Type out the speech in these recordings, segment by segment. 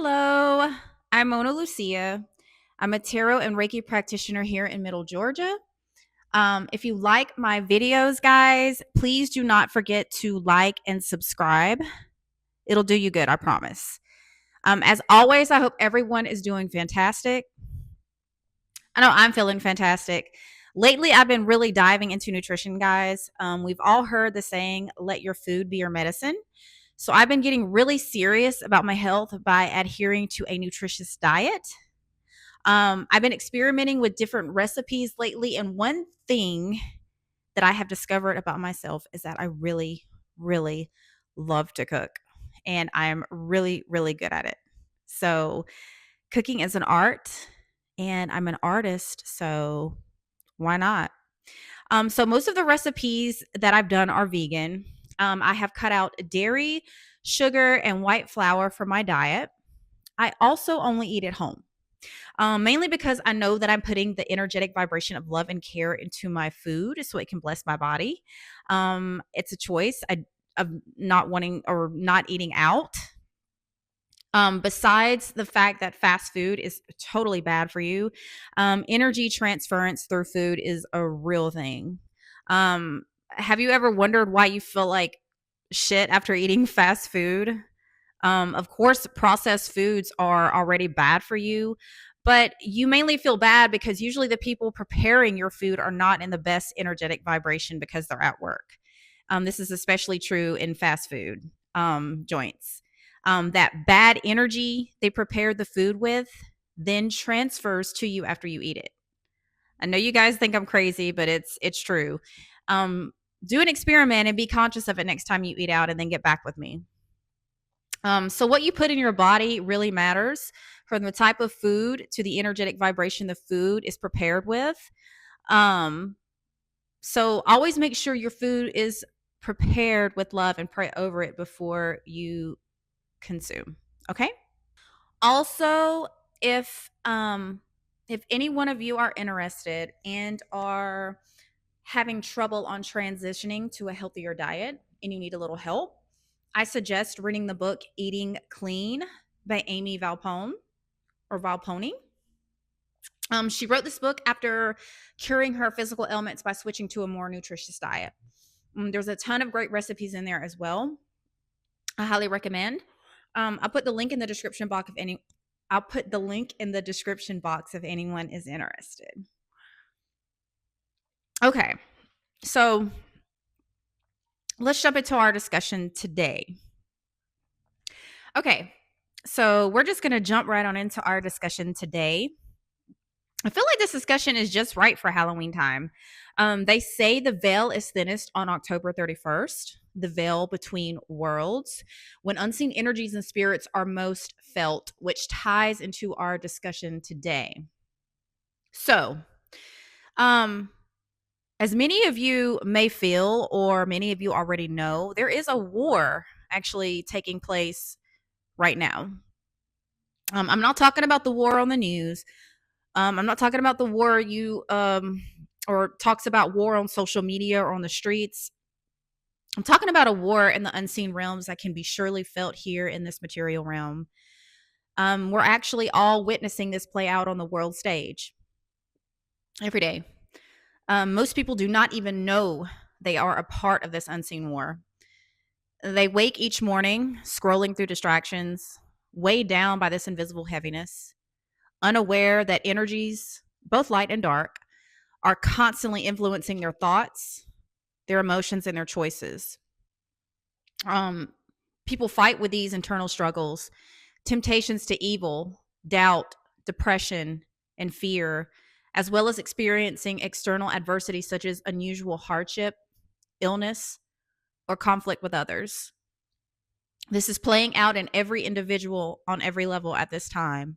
Hello, I'm Mona Lucia. I'm a tarot and Reiki practitioner here in Middle Georgia. If you like my videos, guys, please do not forget to like and subscribe. It'll do you good, I promise. As always, I hope everyone is doing fantastic. I know I'm feeling fantastic. Lately, I've been really diving into nutrition, guys. We've all heard the saying, let your food be your medicine. So I've been getting really serious about my health by adhering to a nutritious diet. I've been experimenting with different recipes lately, and one thing that I have discovered about myself is that I really, really love to cook, and I'm really, really good at it. So, cooking is an art, and I'm an artist, so why not? So most of the recipes that I've done are vegan. I have cut out dairy, sugar, and white flour from my diet. I also only eat at home. Mainly because I know that I'm putting the energetic vibration of love and care into my food so it can bless my body. It's a choice of not wanting or not eating out. Besides the fact that fast food is totally bad for you, energy transference through food is a real thing. Have you ever wondered why you feel like shit after eating fast food? Of course, processed foods are already bad for you, but you mainly feel bad because usually the people preparing your food are not in the best energetic vibration because they're at work. This is especially true in fast food joints. That bad energy they prepared the food with then transfers to you after you eat it. I know you guys think I'm crazy, but it's true. Do an experiment and be conscious of it next time you eat out, and then get back with me. So what you put in your body really matters, from the type of food to the energetic vibration the food is prepared with. Um, so always make sure your food is prepared with love and pray over it before you consume. Okay. Also, if any one of you are interested and are having trouble on transitioning to a healthier diet and you need a little help, I suggest reading the book Eating Clean by Amy Valpone or Valponi. She wrote this book after curing her physical ailments by switching to a more nutritious diet. There's a ton of great recipes in there as well. I highly recommend. I'll put the link in the description box I'll put the link in the description box if anyone is interested. Okay, so let's jump into our discussion today. Okay, so we're just going to jump right on into our discussion today. I feel like this discussion is just right for Halloween time. They say the veil is thinnest on October 31st, the veil between worlds, when unseen energies and spirits are most felt, which ties into our discussion today. So, as many of you may feel, or many of you already know, there is a war actually taking place right now. I'm not talking about the war on the news. I'm not talking about the war or talks about war on social media or on the streets. I'm talking about a war in the unseen realms that can be surely felt here in this material realm. We're actually all witnessing this play out on the world stage every day. Most people do not even know they are a part of this unseen war. They wake each morning scrolling through distractions, weighed down by this invisible heaviness, unaware that energies, both light and dark, are constantly influencing their thoughts, their emotions, and their choices. People fight with these internal struggles, temptations to evil, doubt, depression, and fear, as well as experiencing external adversity such as unusual hardship, illness, or conflict with others. This is playing out in every individual on every level at this time.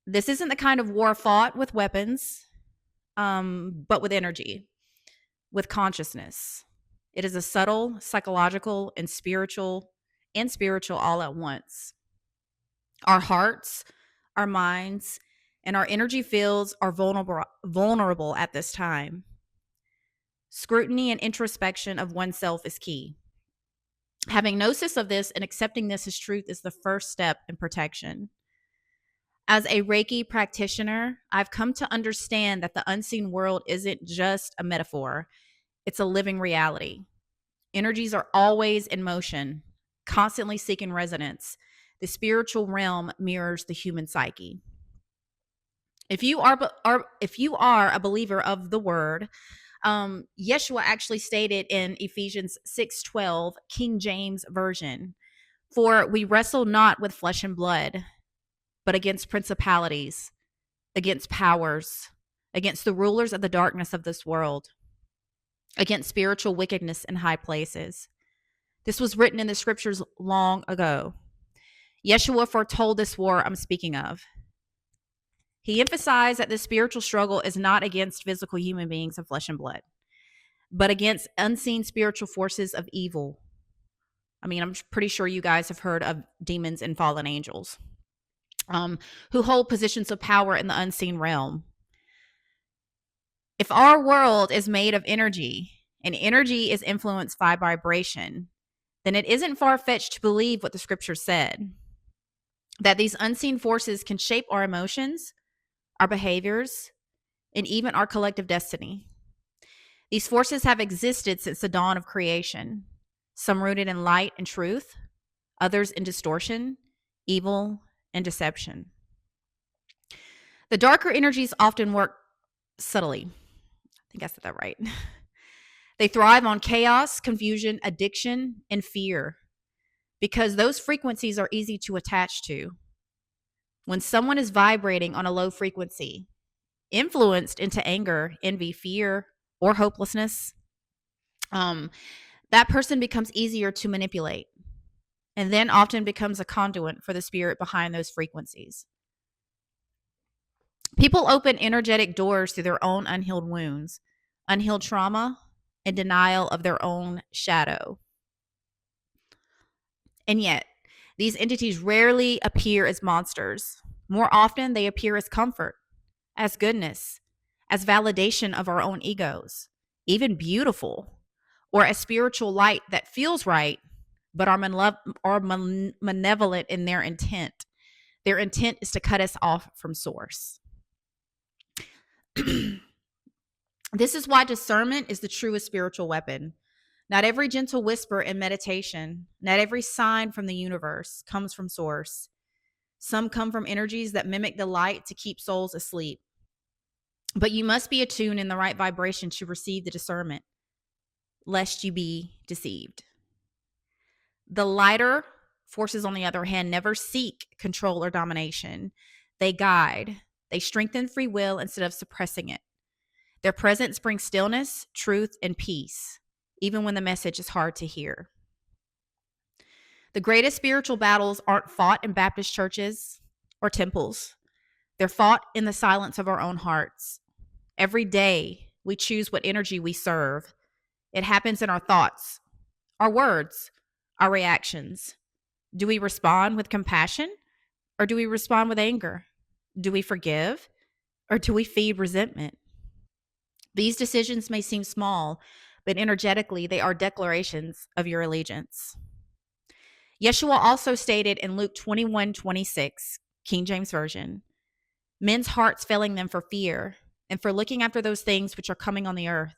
This isn't the kind of war fought with weapons, but with energy, with consciousness. It is a subtle, psychological, and spiritual all at once. Our hearts, our minds, and our energy fields are vulnerable at this time. Scrutiny and introspection of oneself is key. Having gnosis of this and accepting this as truth is the first step in protection. As a Reiki practitioner, I've come to understand that the unseen world isn't just a metaphor, it's a living reality. Energies are always in motion, constantly seeking resonance. The spiritual realm mirrors the human psyche. If you are a believer of the word, Yeshua actually stated in Ephesians 6:12, King James Version, "For we wrestle not with flesh and blood, but against principalities, against powers, against the rulers of the darkness of this world, against spiritual wickedness in high places." This was written in the scriptures long ago. Yeshua foretold this war I'm speaking of. He emphasized that the spiritual struggle is not against physical human beings of flesh and blood, but against unseen spiritual forces of evil. I mean, I'm pretty sure you guys have heard of demons and fallen angels, who hold positions of power in the unseen realm. If our world is made of energy and energy is influenced by vibration, then it isn't far-fetched to believe what the scripture said, that these unseen forces can shape our emotions, our behaviors, and even our collective destiny. These forces have existed since the dawn of creation, some rooted in light and truth, others in distortion, evil, and deception. The darker energies often work subtly. I think I said that right. They thrive on chaos, confusion, addiction, and fear because those frequencies are easy to attach to. When someone is vibrating on a low frequency, influenced into anger, envy, fear, or hopelessness, that person becomes easier to manipulate and then often becomes a conduit for the spirit behind those frequencies. People open energetic doors through their own unhealed wounds, unhealed trauma, and denial of their own shadow. And yet, these entities rarely appear as monsters. More often, they appear as comfort, as goodness, as validation of our own egos, even beautiful, or as spiritual light that feels right, but are malevolent in their intent. Their intent is to cut us off from source. This is why discernment is the truest spiritual weapon. Not every gentle whisper in meditation, not every sign from the universe comes from source. Some come from energies that mimic the light to keep souls asleep. But you must be attuned in the right vibration to receive the discernment, lest you be deceived. The lighter forces, on the other hand, never seek control or domination. They guide. They strengthen free will instead of suppressing it. Their presence brings stillness, truth, and peace, even when the message is hard to hear. The greatest spiritual battles aren't fought in Baptist churches or temples. They're fought in the silence of our own hearts. Every day, we choose what energy we serve. It happens in our thoughts, our words, our reactions. Do we respond with compassion or do we respond with anger? Do we forgive or do we feed resentment? These decisions may seem small, but energetically, they are declarations of your allegiance. Yeshua also stated in Luke 21:26, King James Version, men's hearts failing them for fear and for looking after those things which are coming on the earth,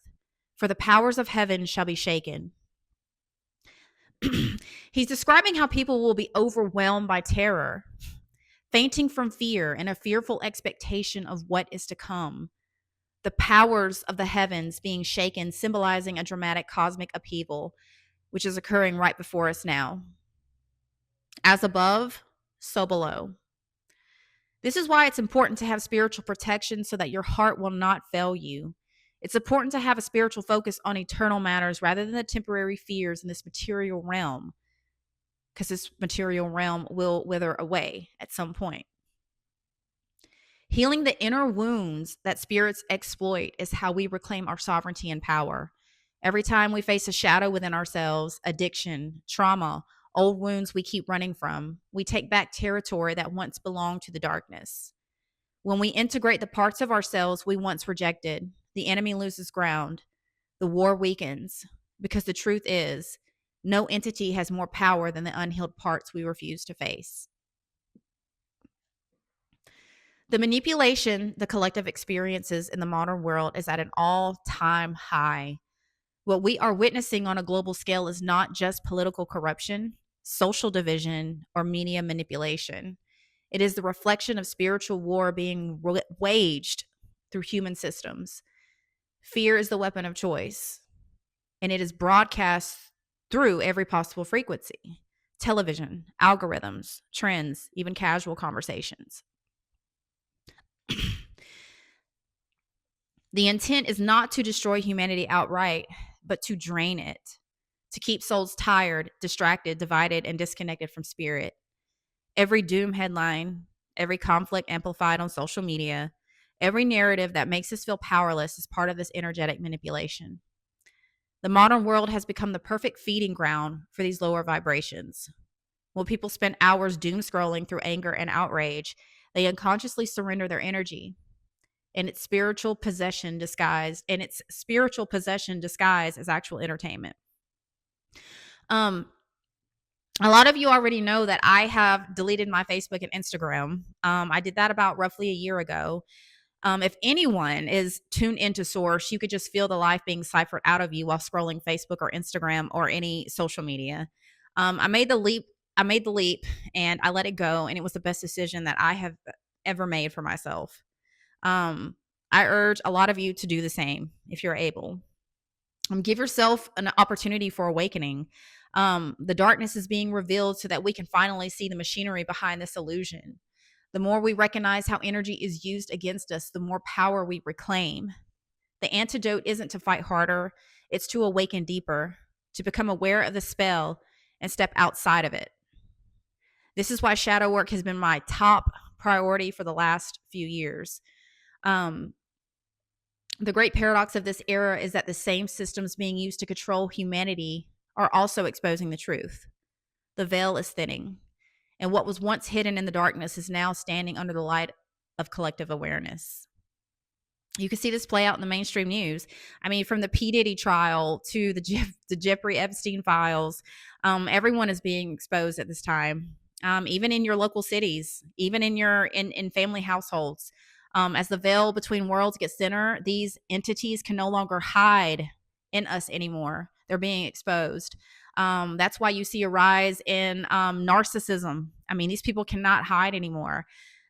for the powers of heaven shall be shaken. He's describing how people will be overwhelmed by terror, fainting from fear and a fearful expectation of what is to come. The powers of the heavens being shaken, symbolizing a dramatic cosmic upheaval, which is occurring right before us now. As above, so below. This is why it's important to have spiritual protection so that your heart will not fail you. It's important to have a spiritual focus on eternal matters rather than the temporary fears in this material realm, because this material realm will wither away at some point. Healing the inner wounds that spirits exploit is how we reclaim our sovereignty and power. Every time we face a shadow within ourselves, addiction, trauma, old wounds we keep running from, we take back territory that once belonged to the darkness. When we integrate the parts of ourselves we once rejected, the enemy loses ground. The war weakens, because the truth is, No entity has more power than the unhealed parts we refuse to face. The manipulation the collective experiences in the modern world is at an all-time high. What we are witnessing on a global scale is not just political corruption, social division, or media manipulation. It is the reflection of spiritual war being waged through human systems. Fear is the weapon of choice, and it is broadcast through every possible frequency: television, algorithms, trends, even casual conversations. The intent is not to destroy humanity outright, but to drain it, to keep souls tired, distracted, divided, and disconnected from spirit. Every doom headline, every conflict amplified on social media, every narrative that makes us feel powerless is part of this energetic manipulation. The modern world has become the perfect feeding ground for these lower vibrations. When people spend hours doom scrolling through anger and outrage, they unconsciously surrender their energy. And its spiritual possession disguised as actual entertainment. A lot of you already know that I have deleted my Facebook and Instagram. I did that about roughly a year ago. If anyone is tuned into Source, you could just feel the life being ciphered out of you while scrolling Facebook or Instagram or any social media. I made the leap, and I let it go, and it was the best decision that I have ever made for myself. I urge a lot of you to do the same if you're able. Give yourself an opportunity for awakening. The darkness is being revealed so that we can finally see the machinery behind this illusion. The more we recognize how energy is used against us, the more power we reclaim. The antidote isn't to fight harder, it's to awaken deeper, to become aware of the spell and step outside of it. This is why shadow work has been my top priority for the last few years. The great paradox of this era is that the same systems being used to control humanity are also exposing the truth. The veil is thinning, and what was once hidden in the darkness is now standing under the light of collective awareness. You can see this play out in the mainstream news. I mean, from the P. Diddy trial to the Jeffrey Epstein files, everyone is being exposed at this time, even in your local cities, even in family households. As the veil between worlds gets thinner, these entities can no longer hide in us anymore. They're being exposed. That's why you see a rise in narcissism. I mean, these people cannot hide anymore.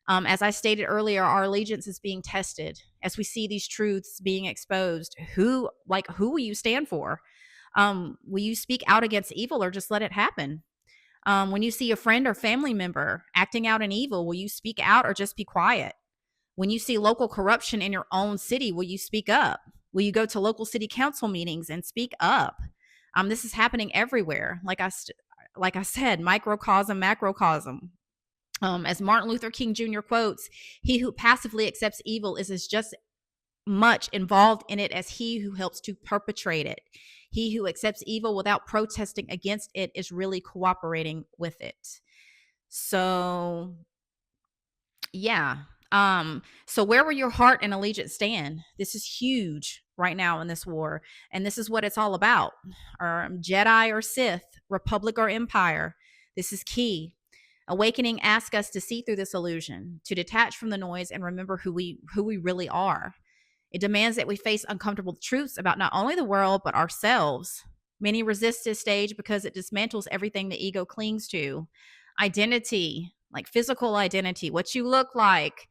As I stated earlier, our allegiance is being tested as we see these truths being exposed. Who will you stand for? Will you speak out against evil or just let it happen? When you see a friend or family member acting out in evil, will you speak out or just be quiet? When you see local corruption in your own city, will you speak up? Will you go to local city council meetings and speak up? This is happening everywhere. Like I said, microcosm, macrocosm. As Martin Luther King Jr. quotes, he who passively accepts evil is as just much involved in it as he who helps to perpetrate it. He who accepts evil without protesting against it is really cooperating with it. So, yeah. So where will your heart and allegiance stand? This is huge right now in this war, and this is what it's all about. Jedi or Sith, Republic or Empire. This is key. Awakening asks us to see through this illusion, to detach from the noise and remember who we really are. It demands that we face uncomfortable truths about not only the world, but ourselves. Many resist this stage because it dismantles everything the ego clings to. Identity, like physical identity, what you look like,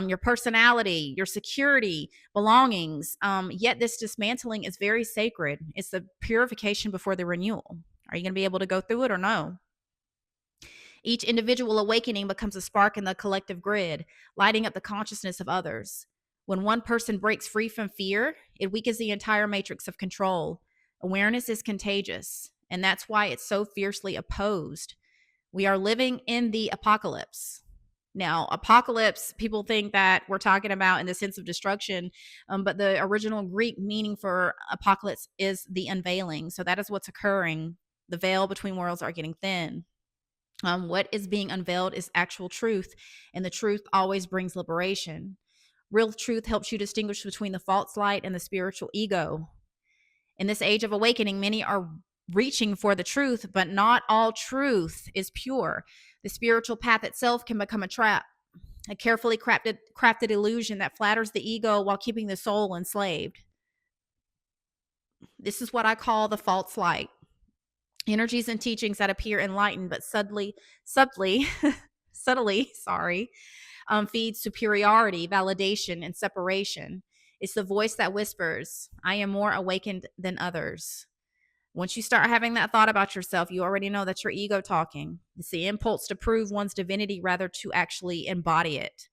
your personality, your security, belongings. Yet this dismantling is very sacred. It's the purification before the renewal. Are you going to be able to go through it or no? Each individual awakening becomes a spark in the collective grid, lighting up the consciousness of others. When one person breaks free from fear, it weakens the entire matrix of control. Awareness is contagious, and that's why it's so fiercely opposed. We are living in the apocalypse. Now, apocalypse, people think that we're talking about in the sense of destruction, but the original Greek meaning for apocalypse is the unveiling. So that is what's occurring. The veil between worlds are getting thin. What is being unveiled is actual truth, and the truth always brings liberation. Real truth helps you distinguish between the false light and the spiritual ego. In this age of awakening, many are reaching for the truth, but not all truth is pure. The spiritual path itself can become a trap, a carefully crafted illusion that flatters the ego while keeping the soul enslaved. This is what I call the false light. Energies and teachings that appear enlightened, but subtly, subtly, sorry, feeds superiority, validation, and separation. It's the voice that whispers, I am more awakened than others. Once you start having that thought about yourself, you already know that's your ego talking. It's the impulse to prove one's divinity rather to actually embody it.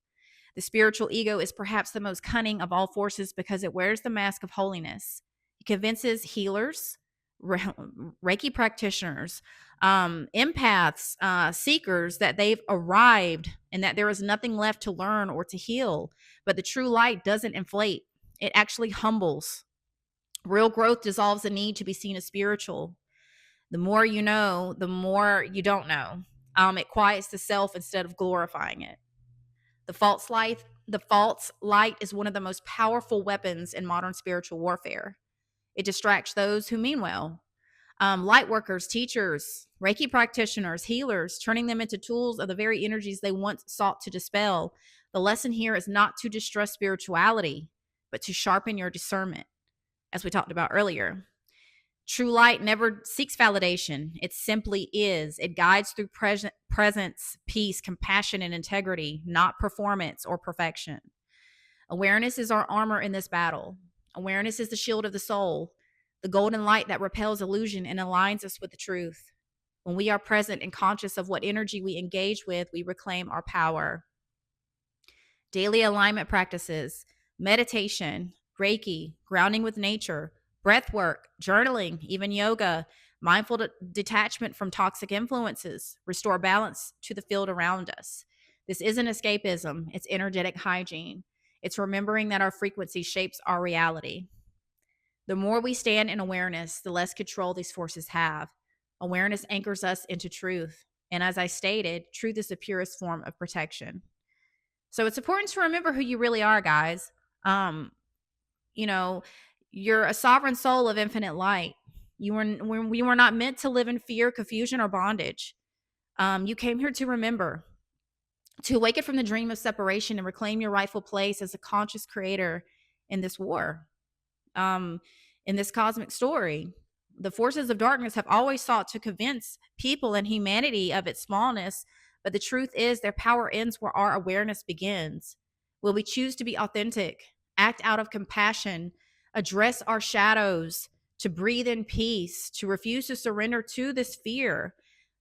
The spiritual ego is perhaps the most cunning of all forces because it wears the mask of holiness. It convinces healers, Reiki practitioners, empaths, seekers that they've arrived and that there is nothing left to learn or to heal. But the true light doesn't inflate, it actually humbles. Real growth dissolves the need to be seen as spiritual. The more you know, the more you don't know. It quiets the self instead of glorifying it. The false light is one of the most powerful weapons in modern spiritual warfare. It distracts those who mean well. Light workers, teachers, Reiki practitioners, healers, turning them into tools of the very energies they once sought to dispel. The lesson here is not to distrust spirituality, but to sharpen your discernment, as we talked about earlier. True light never seeks validation. It simply is. It guides through presence, peace, compassion, and integrity, not performance or perfection. Awareness is our armor in this battle. Awareness is the shield of the soul, the golden light that repels illusion and aligns us with the truth. When we are present and conscious of what energy we engage with, we reclaim our power. Daily alignment practices, meditation, Reiki, grounding with nature, breath work, journaling, even yoga, mindful detachment from toxic influences, restore balance to the field around us. This isn't escapism, it's energetic hygiene. It's remembering that our frequency shapes our reality. The more we stand in awareness, the less control these forces have. Awareness anchors us into truth. And as I stated, truth is the purest form of protection. So it's important to remember who you really are, guys. Um, you know, you're a sovereign soul of infinite light. We were not meant to live in fear, confusion, or bondage. You came here to remember, to awaken from the dream of separation and reclaim your rightful place as a conscious creator in this war, in this cosmic story. The forces of darkness have always sought to convince people and humanity of its smallness, but the truth is their power ends where our awareness begins. Will we choose to be authentic, act out of compassion, address our shadows, to breathe in peace, to refuse to surrender to this fear,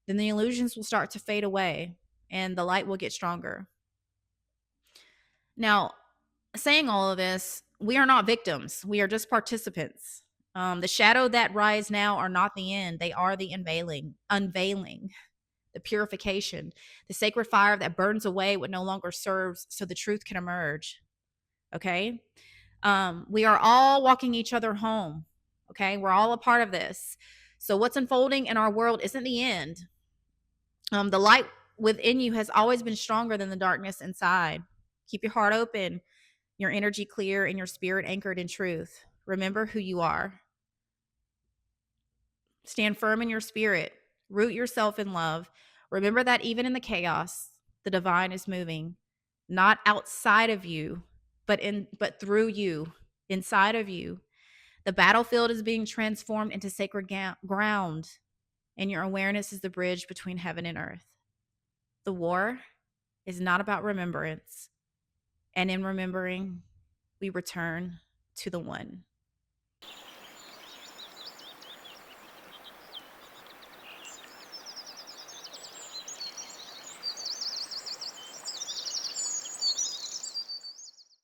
then the illusions will start to fade away and the light will get stronger. Now, saying all of this, we are not victims. We are just participants. The shadow that rise now are not the end. They are the unveiling, the purification, the sacred fire that burns away what no longer serves so the truth can emerge. Okay? We are all walking each other home. Okay? We're all a part of this. So what's unfolding in our world isn't the end. The light within you has always been stronger than the darkness inside. Keep your heart open, your energy clear, and your spirit anchored in truth. Remember who you are. Stand firm in your spirit. Root yourself in love. Remember that even in the chaos, the divine is moving, not outside of you, but through you, inside of you. The battlefield is being transformed into sacred ground, and your awareness is the bridge between heaven and earth. The war is not about remembrance, and in remembering, we return to the one.